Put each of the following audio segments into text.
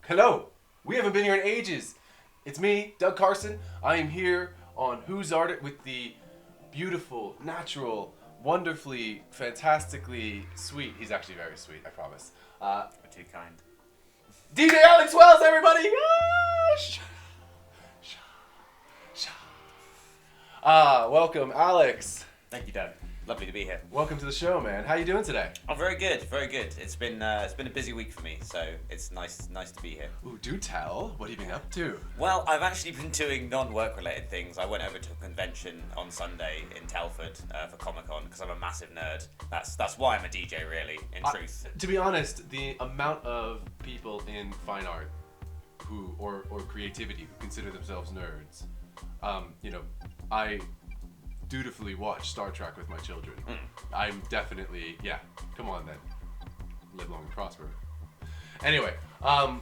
Hello! We haven't been here in ages. It's me, Doug Carson. I am here on Who's Art with the beautiful, natural, wonderfully, fantastically sweet. He's actually very sweet, I promise. We're too kind. DJ Alex Wells, everybody! Welcome, Alex. Thank you, Doug. Lovely to be here. Welcome to the show, man. How you doing today? Oh, very good, very good. It's been a busy week for me, so it's nice to be here. Ooh, do tell. What have you been up to? Well, I've actually been doing non-work related things. I went over to a convention on Sunday in Telford for Comic-Con because I'm a massive nerd. That's why I'm a DJ, really, in truth. To be honest, the amount of people in fine art who or creativity who consider themselves nerds, I dutifully watch Star Trek with my children. I'm definitely, come on then. Live long and prosper. Anyway, how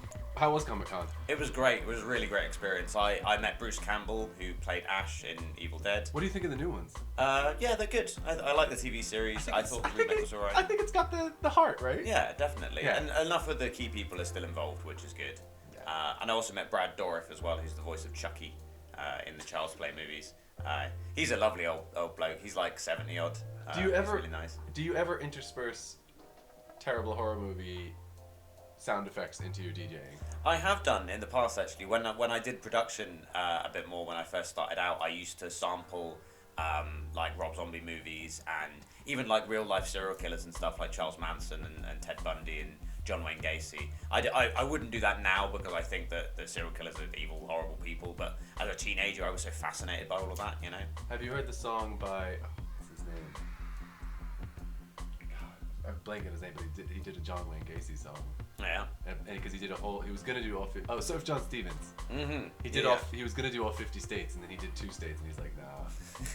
was Comic-Con? It was great. It was a really great experience. I met Bruce Campbell, who played Ash in Evil Dead. What do you think of the new ones? Yeah, they're good. I like the TV series. I thought the remake was alright. I think it's got the heart, right? Yeah, definitely. Yeah. And enough of the key people are still involved, which is good. Yeah. And I also met Brad Dourif as well, who's the voice of Chucky in the Child's Play movies. He's a lovely old bloke. He's like 70 odd. He's really nice. Do you ever intersperse terrible horror movie sound effects into your DJing? I have done in the past, actually. When I did production a bit more when I first started out, I used to sample like Rob Zombie movies and even like real life serial killers and stuff like Charles Manson and Ted Bundy and John Wayne Gacy. I wouldn't do that now because I think that the serial killers are evil, horrible people, but as a teenager I was so fascinated by all of that, you know. Have you heard the song by, what's his name? God, I'm blanking his name, but he did a John Wayne Gacy song. Yeah. And because he was gonna do all Surf John Stevens. Mm-hmm. He was gonna do all 50 states, and then he did 2 states, and he's like, nah,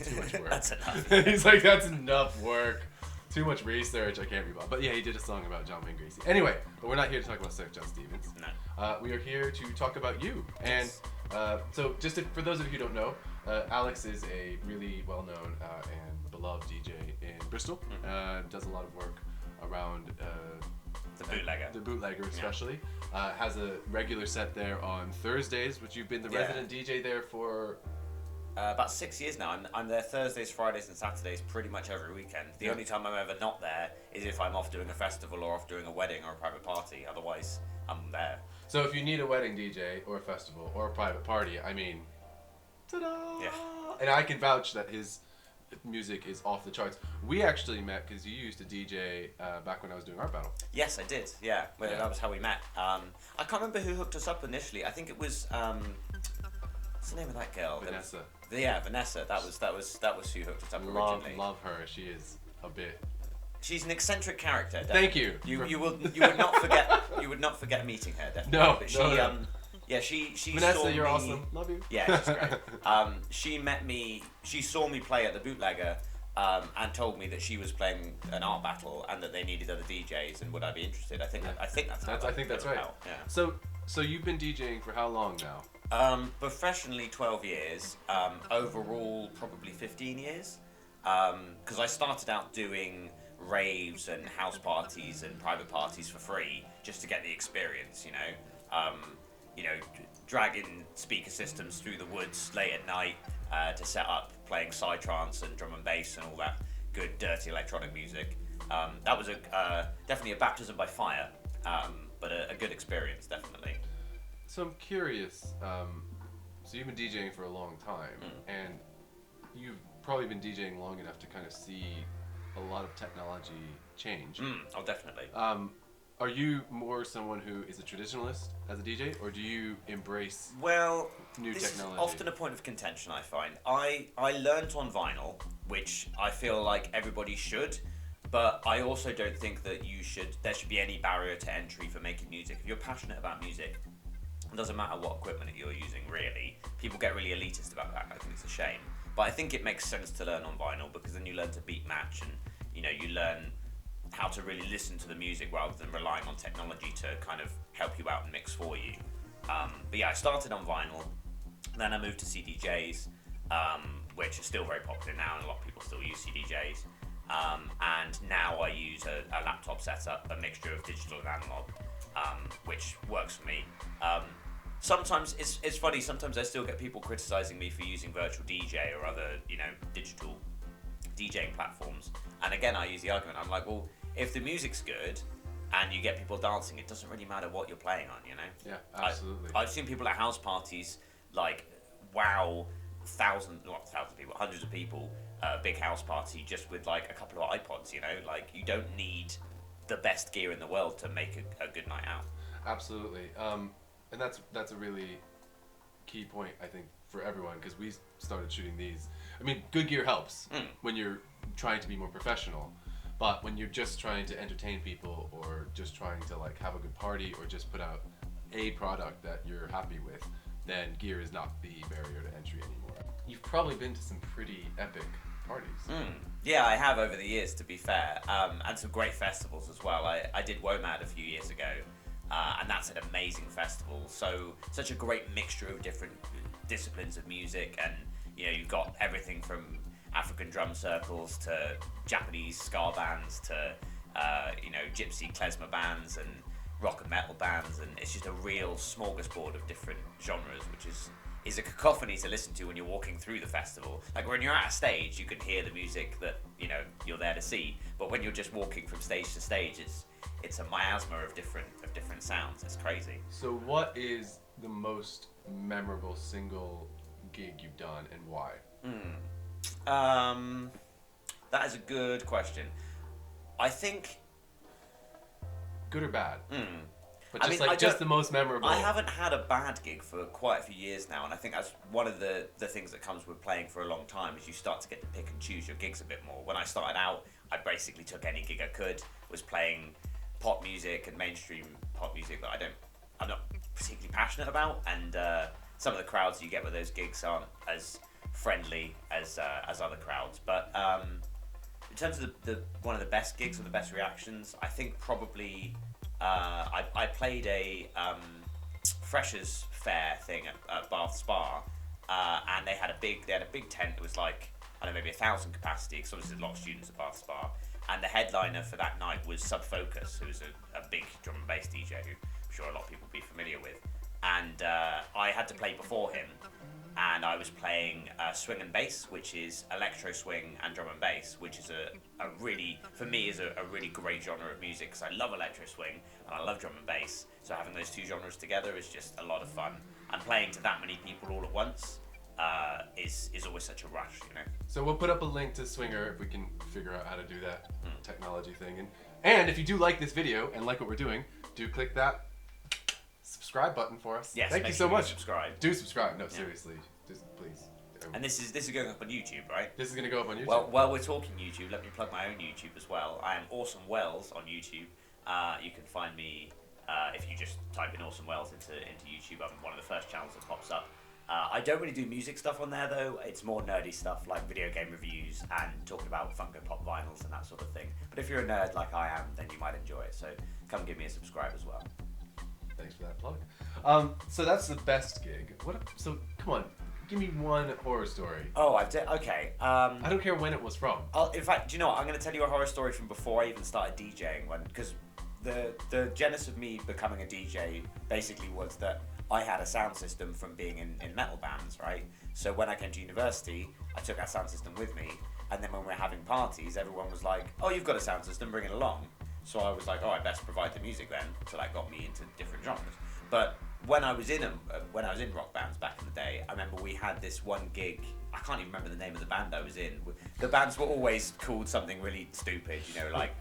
too much work. That's enough. He's like, that's enough work. Too much research, I can't be bothered. But yeah, he did a song about John Wayne Gacy. Anyway, but we're not here to talk about Surf John Stevens. No. We are here to talk about you. And so just for those of you who don't know, Alex is a really well-known and beloved DJ in Bristol. Does a lot of work around the bootlegger especially. Has a regular set there on Thursdays, which you've been the resident DJ there for... about 6 years now. I'm there Thursdays, Fridays, and Saturdays pretty much every weekend. The only time I'm ever not there is if I'm off doing a festival or off doing a wedding or a private party. Otherwise, I'm there. So if you need a wedding DJ or a festival or a private party, I mean, ta-da! Yeah. And I can vouch that his music is off the charts. We actually met because you used to DJ back when I was doing Art Battle. Yes, I did. Yeah, that was how we met. I can't remember who hooked us up initially. I think it was what's the name of that girl? Vanessa. Vanessa. That was who hooked us up originally. Love her. She is a bit. She's an eccentric character. Definitely. Thank you. You would not forget meeting her. Definitely. No. But she Vanessa, saw you're me, awesome. Love you. Yeah, she's great. She met me. She saw me play at the Bootlegger. And told me that she was playing an art battle and that they needed other DJs and would I be interested? I think that's right. Yeah. So you've been DJing for how long now? Professionally 12 years. Overall probably 15 years. Because I started out doing raves and house parties and private parties for free just to get the experience, you know. Dragging speaker systems through the woods late at night to set up playing psytrance and drum and bass and all that good dirty electronic music. That was definitely a baptism by fire, but a good experience, definitely. So I'm curious, so you've been DJing for a long time, and you've probably been DJing long enough to kind of see a lot of technology change. Oh, definitely. Are you more someone who is a traditionalist as a DJ, or do you embrace new this technology? Is often a point of contention, I find. I learnt on vinyl, which I feel like everybody should, but I also don't think that there should be any barrier to entry for making music. If you're passionate about music, it doesn't matter what equipment you're using, really. People get really elitist about that. I think it's a shame. But I think it makes sense to learn on vinyl because then you learn to beat match and, you learn how to really listen to the music rather than relying on technology to kind of help you out and mix for you. But yeah, I started on vinyl, then I moved to CDJs, which are still very popular now and a lot of people still use CDJs. And now I use a laptop setup, a mixture of digital and analog, which works for me. Sometimes it's funny. Sometimes I still get people criticizing me for using virtual DJ or other, digital DJing platforms. And again, I use the argument. I'm like, well, if the music's good and you get people dancing, it doesn't really matter what you're playing on, Yeah, absolutely. I've seen people at house parties like wow, thousands of people, hundreds of people, big house party just with like a couple of iPods. Like you don't need the best gear in the world to make a good night out. Absolutely. And that's a really key point, I think, for everyone, because we started shooting these. I mean, good gear helps when you're trying to be more professional, but when you're just trying to entertain people or just trying to like have a good party or just put out a product that you're happy with, then gear is not the barrier to entry anymore. You've probably been to some pretty epic parties. Yeah, I have over the years, to be fair, and some great festivals as well. I did WOMAD a few years ago. And that's an amazing festival. Such a great mixture of different disciplines of music, and you've got everything from African drum circles to Japanese ska bands to gypsy klezmer bands and rock and metal bands, and it's just a real smorgasbord of different genres, which is a cacophony to listen to when you're walking through the festival. Like when you're at a stage, you can hear the music that you're there to see, but when you're just walking from stage to stage, it's a miasma of different sounds. It's crazy. So what is the most memorable single gig you've done and why? That is a good question. I think good or bad? But I just mean, just the most memorable. I haven't had a bad gig for quite a few years now, and I think that's one of the things that comes with playing for a long time is you start to get to pick and choose your gigs a bit more. When I started out, I basically took any gig I could, was playing pop music and mainstream pop music that I'm not particularly passionate about, and some of the crowds you get with those gigs aren't as friendly as other crowds. But in terms of the one of the best gigs or the best reactions, I think probably I played a freshers fair thing at Bath Spa, and they had a big tent. It was like, I don't know, maybe 1,000 capacity, because obviously there's a lot of students at Bath Spa. And the headliner for that night was Sub Focus, who was a big drum and bass DJ who I'm sure a lot of people will be familiar with. And I had to play before him, and I was playing swing and bass, which is electro swing and drum and bass, which is a really, for me, is a really great genre of music, because I love electro swing and I love drum and bass. So having those two genres together is just a lot of fun. And playing to that many people all at once is always such a rush, So we'll put up a link to Swinger if we can figure out how to do that technology thing. And if you do like this video and like what we're doing, do click that subscribe button for us. Yes, thank you so much. Subscribe. Do subscribe. No, seriously, just please. And this is going up on YouTube, right? This is going to go up on YouTube. Well, while we're talking YouTube, let me plug my own YouTube as well. I am Awesome Wells on YouTube. You can find me if you just type in Awesome Wells into YouTube. I'm one of the first channels that pops up. I don't really do music stuff on there though. It's more nerdy stuff like video game reviews and talking about Funko Pop vinyls and that sort of thing. But if you're a nerd like I am, then you might enjoy it. So come give me a subscribe as well. Thanks for that plug. So that's the best gig. So come on, give me one horror story. Oh, okay. I don't care when it was from. In fact, do you know what? I'm going to tell you a horror story from before I even started DJing. Because the genesis of me becoming a DJ basically was that I had a sound system from being in metal bands, right? So when I came to university, I took that sound system with me, and then when we were having parties, everyone was like, "Oh, you've got a sound system, bring it along." So I was like, "Oh, I best provide the music then." So that got me into different genres. But when I was in rock bands back in the day, I remember we had this one gig. I can't even remember the name of the band I was in. The bands were always called something really stupid, like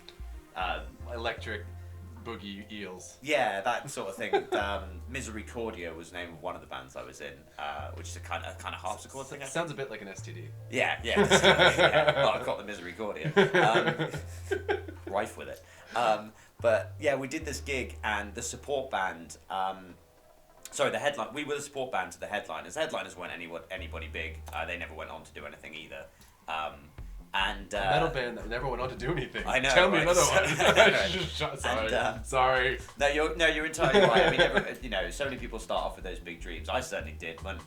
Electric Boogie Eels. Yeah, that sort of thing. Misericordia was the name of one of the bands I was in, which is a kind of harpsichord thing. Sounds a bit like an STD. Yeah. Well, I've got the Misericordia. Rife with it. But yeah, we did this gig, and the support band. The headline. We were the support band to the headliners. The headliners weren't anybody big. They never went on to do anything either. And a metal band that never went on to do anything. I know. Tell me right? another one. Sorry. No, you're entirely right. I mean, so many people start off with those big dreams. I certainly did. When,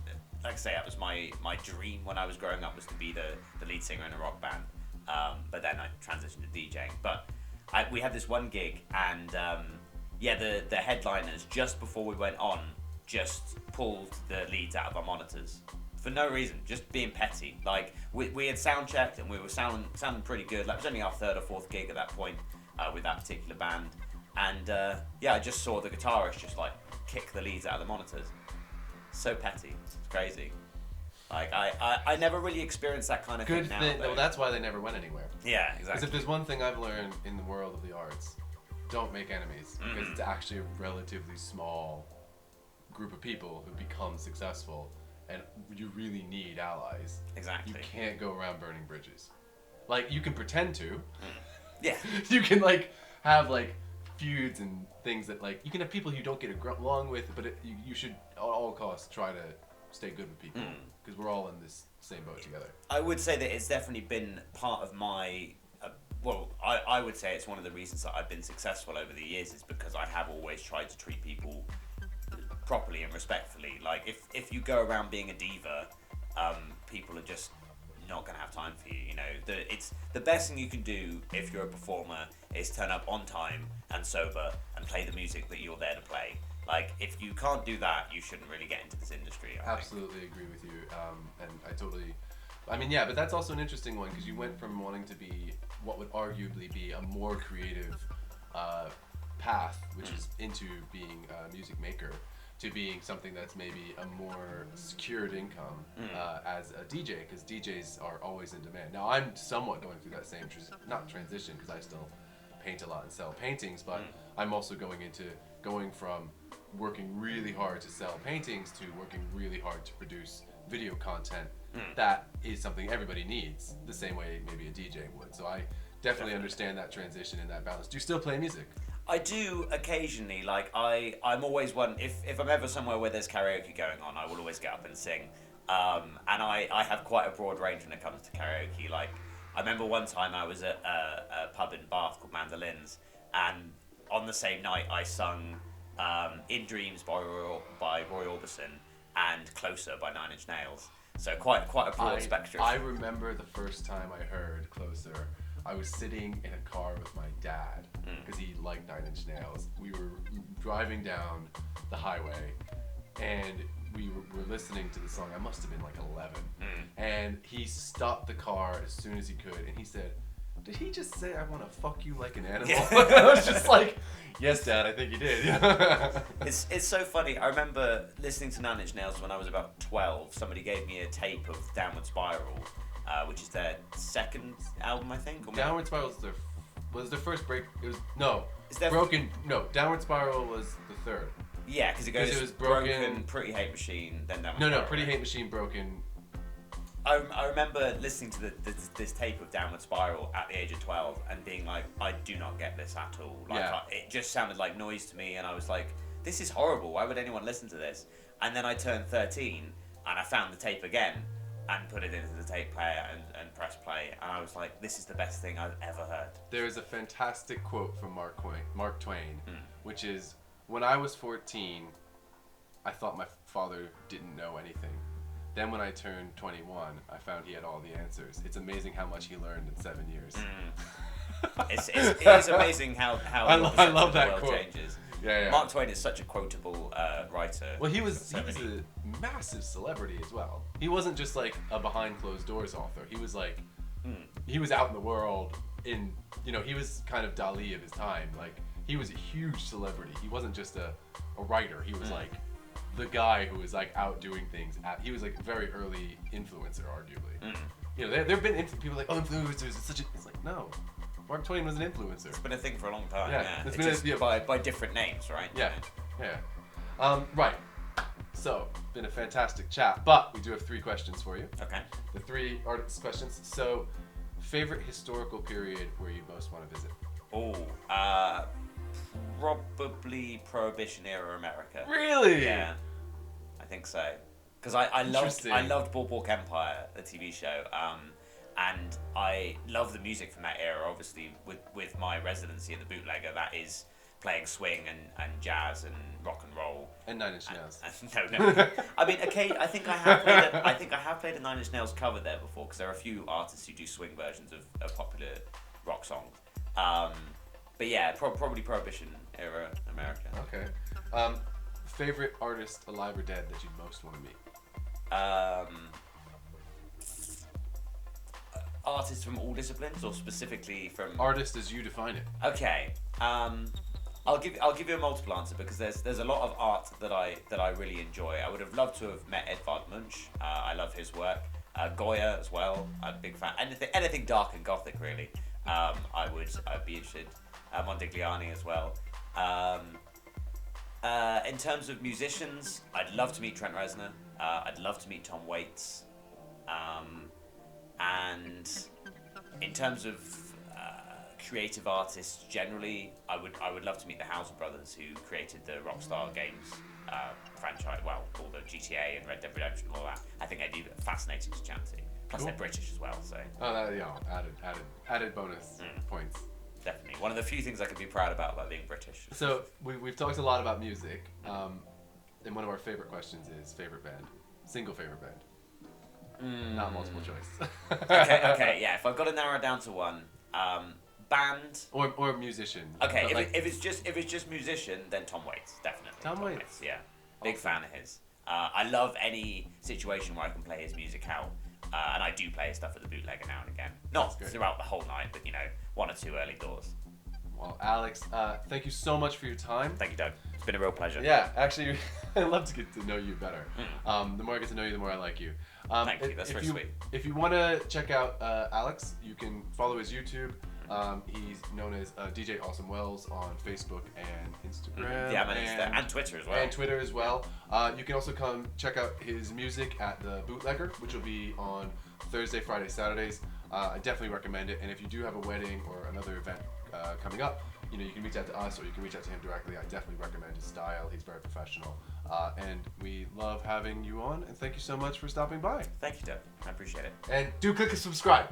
like I say, that was my dream when I was growing up, was to be the lead singer in a rock band. but then I transitioned to DJing. But we had this one gig, and the headliners, just before we went on, just pulled the leads out of our monitors for no reason, just being petty. Like we had sound checked and we were sounding pretty good. Like it was only our third or fourth gig at that point with that particular band, and I just saw the guitarist just like kick the leads out of the monitors. So petty, it's crazy. Like I never really experienced that kind of Good thing now. thing. Well, that's why they never went anywhere. Yeah, Because exactly. if there's one thing I've learned in the world of the arts, don't make enemies, because it's actually a relatively small group of people who become successful, and you really need allies. Exactly. You can't go around burning bridges. Like, you can pretend to. Yeah. You can like have like feuds and things that like you can have people you don't get along with, but you should at all costs try to stay good with people, because we're all in this same boat together. I would say that it's definitely been part of my. I would say it's one of the reasons that I've been successful over the years is because I have always tried to treat people properly and respectfully. Like if you go around being a diva, people are just not going to have time for you. You know, it's the best thing you can do if you're a performer is turn up on time and sober and play the music that you're there to play. Like if you can't do that, you shouldn't really get into this industry. I think. Absolutely agree with you, and I totally. I mean, yeah, but that's also an interesting one because you went from wanting to be what would arguably be a more creative path, which is into being a music maker, to being something that's maybe a more secured income as a DJ, because DJs are always in demand. Now, I'm somewhat going through that same, not transition, because I still paint a lot and sell paintings, but I'm also going from working really hard to sell paintings to working really hard to produce video content. That is something everybody needs, the same way maybe a DJ would. So I definitely understand that transition and that balance. Do you still play music? I do occasionally. Like I'm always one. If I'm ever somewhere where there's karaoke going on, I will always get up and sing. And I have quite a broad range when it comes to karaoke. Like I remember one time I was at a pub in Bath called Mandolins, and on the same night I sung "In Dreams" by Roy Orbison and "Closer" by Nine Inch Nails. So quite a broad spectrum. I remember the first time I heard "Closer." I was sitting in a car with my dad because he liked Nine Inch Nails. We were driving down the highway and we were listening to the song. I must have been like 11. And he stopped the car as soon as he could and he said, "Did he just say I want to fuck you like an animal?" I was just like, "Yes, Dad, I think he did." It's so funny. I remember listening to Nine Inch Nails when I was about 12. Somebody gave me a tape of Downward Spiral, which is their second album, I think. Or Downward Spiral was their first break. It was no. Is there Broken. No, Downward Spiral was the third. Yeah, because it goes. It was Broken, Pretty Hate Machine, then Downward No, Spiral. Pretty Hate Machine, Broken. I remember listening to this tape of Downward Spiral at the age of 12 and being like, I do not get this at all. Like, Yeah. it just sounded like noise to me, and I was like, this is horrible. Why would anyone listen to this? And then I turned 13 and I found the tape again and put it into the tape player and pressed play, and I was like, this is the best thing I've ever heard. There is a fantastic quote from Mark Twain, which is, "When I was 14, I thought my father didn't know anything. Then when I turned 21, I found he had all the answers. It's amazing how much he learned in 7 years." It is amazing how I your love perception of the that world quote. changes. Yeah. Mark Twain is such a quotable writer. Well, he was a massive celebrity as well. He wasn't just like a behind closed doors author. He was like, he was out in the world he was kind of Dali of his time. Like, he was a huge celebrity. He wasn't just a writer. He was like the guy who was like out doing things. He was like a very early influencer, arguably. There have been people like, "Oh, influencers, it's like, no. Mark Twain was an influencer. It's been a thing for a long time. Yeah, It's been just by different names, right? Yeah. Right. So, been a fantastic chat, but we do have 3 questions for you. Okay. The 3 artist questions. So, favorite historical period where you most want to visit? Probably Prohibition era America. Really? Yeah, I think so. Because I loved Boardwalk Empire, the TV show, and I love the music from that era. Obviously, with my residency at the Bootlegger, that is playing swing and jazz and rock and roll. And Nine Inch Nails. No. I mean, okay. I think I have played a Nine Inch Nails cover there before, because there are a few artists who do swing versions of popular rock songs. But yeah, probably Prohibition era America. Okay. Favorite artist, alive or dead, that you most want to meet? Artists from all disciplines, or specifically from Artist as you define it. Okay. I'll give you a multiple answer, because there's a lot of art that I really enjoy. I would have loved to have met Edvard Munch. I love his work. Goya as well. I'm a big fan. Anything dark and gothic, really. I'd be interested. Mondigliani as well. In terms of musicians, I'd love to meet Trent Reznor. I'd love to meet Tom Waits. And in terms of creative artists generally, I would love to meet the Houser brothers, who created the Rockstar Games franchise. Well, all the GTA and Red Dead Redemption and all that. I think they'd be fascinating to chat to. Plus, they're British as well, so. Oh, added bonus points. Definitely. One of the few things I could be proud about being British. So we've talked a lot about music, and one of our favorite questions is favorite band, single favorite band, not multiple choice. Okay, yeah. If I've got to narrow it down to one, band or musician. Okay, if it's just musician, then Tom Waits, definitely. Tom Waits, yeah, big fan of his. I love any situation where I can play his music out. And I do play his stuff at the bootlegger now and again. Not throughout the whole night, but one or two early doors. Well, Alex, thank you so much for your time. Thank you, Doug. It's been a real pleasure. Yeah, actually, I'd love to get to know you better. The more I get to know you, the more I like you. Thank you. That's very sweet. If you want to check out Alex, you can follow his YouTube. He's known as DJ Awesome Wells on Facebook and Instagram. Yeah, and Twitter as well. And Twitter as well. You can also come check out his music at the Bootlegger, which will be on Thursday, Friday, Saturdays. I definitely recommend it. And if you do have a wedding or another event coming up, you can reach out to us or you can reach out to him directly. I definitely recommend his style. He's very professional. And we love having you on. And thank you so much for stopping by. Thank you, Doug. I appreciate it. And do click subscribe.